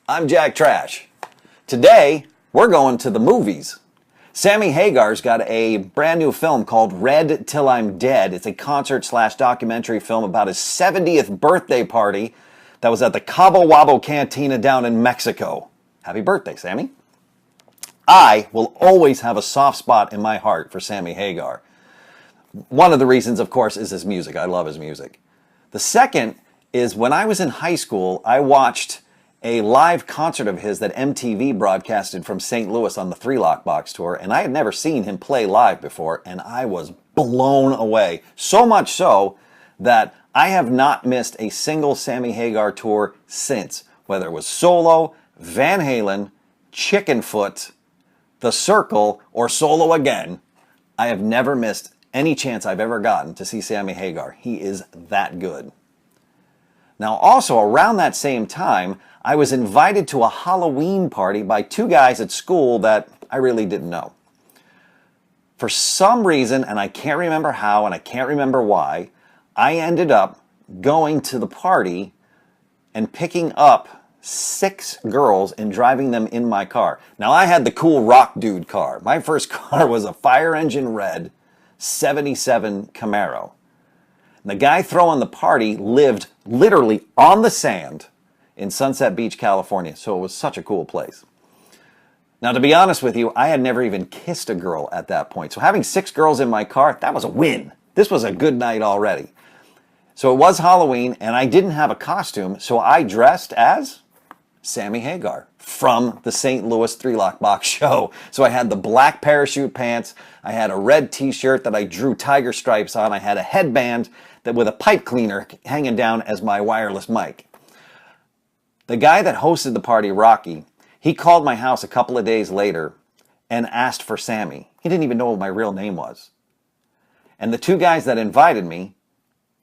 I'm Jack Trash. Today, we're going to the movies. Sammy Hagar's got a brand new film called Red Till I'm Dead. It's a concert/documentary film about his 70th birthday party that was at the Cabo Wabo Cantina down in Mexico. Happy birthday, Sammy. I will always have a soft spot in my heart for Sammy Hagar. One of the reasons, of course, is his music. I love his music. The second is when I was in high school, I watched a live concert of his that MTV broadcasted from St. Louis on the Three Lock Box tour, and I had never seen him play live before, and I was blown away. So much so that I have not missed a single Sammy Hagar tour since, whether it was solo, Van Halen, Chickenfoot, The Circle, or solo again. I have never missed any chance I've ever gotten to see Sammy Hagar. He is that good. Now, also around that same time, I was invited to a Halloween party by two guys at school that I really didn't know. For some reason, and I can't remember how and I can't remember why, I ended up going to the party and picking up 6 girls and driving them in my car. Now, I had the cool rock dude car. My first car was a fire engine red 77 Camaro. And the guy throwing the party lived literally on the sand in Sunset Beach, California. So it was such a cool place. Now, to be honest with you, I had never even kissed a girl at that point. So having 6 girls in my car, that was a win. This was a good night already. So it was Halloween, and I didn't have a costume, so I dressed as Sammy Hagar from the St. Louis Three Lock Box show. So I had the black parachute pants, I had a red t-shirt that I drew tiger stripes on, I had a headband that with a pipe cleaner hanging down as my wireless mic. The guy that hosted the party, Rocky, he called my house a couple of days later and asked for Sammy. He didn't even know what my real name was. And the 2 guys that invited me,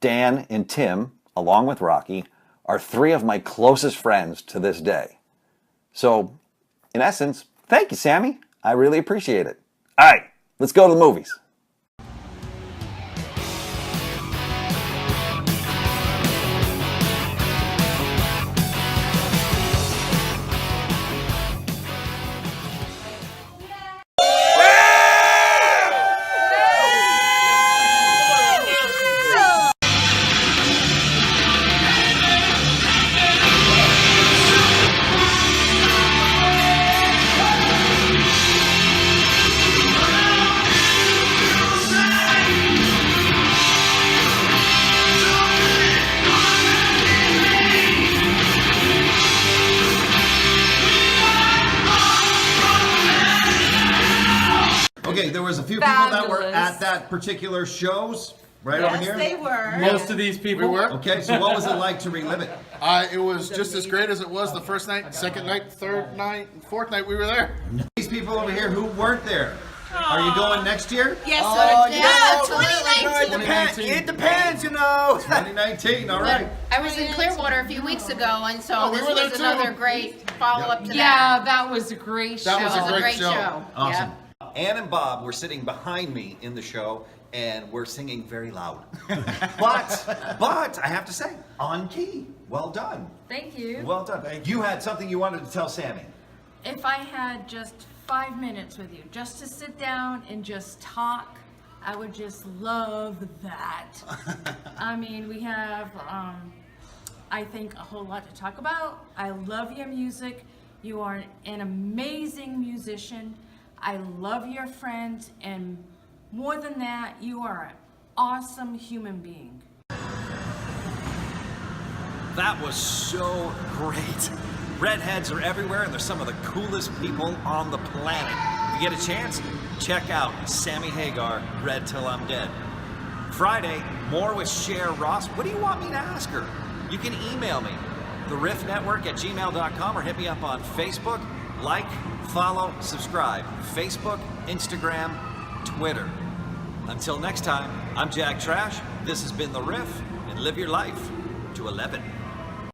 Dan and Tim, along with Rocky, are 3 of my closest friends to this day. So, in essence, thank you, Sammy. I really appreciate it. All right, let's go to the movies. Okay, there was a few people that were at that particular shows, right over here? Yes, they were. Most of these people were. Okay, so what was it like to relive it? It was just as great as it was the first night, second night, third night, fourth night we were there. These people over here who weren't there, are you going next year? Yes, no, 2019. It depends, you know. 2019, all right. I was in Clearwater a few weeks ago, and so we this were there was too. another great follow-up to that. Yeah, that was a great show. That was a great show. Awesome. Yeah. Ann and Bob were sitting behind me in the show, and we're singing very loud. but I have to say, on key. Well done. Thank you. Well done. You had something you wanted to tell Sammy. If I had just 5 minutes with you, just to sit down and just talk, I would just love that. I mean, we have, I think, a whole lot to talk about. I love your music. You are an amazing musician. I love your friends, and more than that, you are an awesome human being. That was so great. Redheads are everywhere, and they're some of the coolest people on the planet. If you get a chance, check out Sammy Hagar, Red Till I'm Dead. Friday, more with Cher Ross. What do you want me to ask her? You can email me, theriffnetwork@gmail.com, or hit me up on Facebook. Like, follow, subscribe. Facebook, Instagram, Twitter. Until next time, I'm Jack Trash. This has been The Riff, and live your life to 11.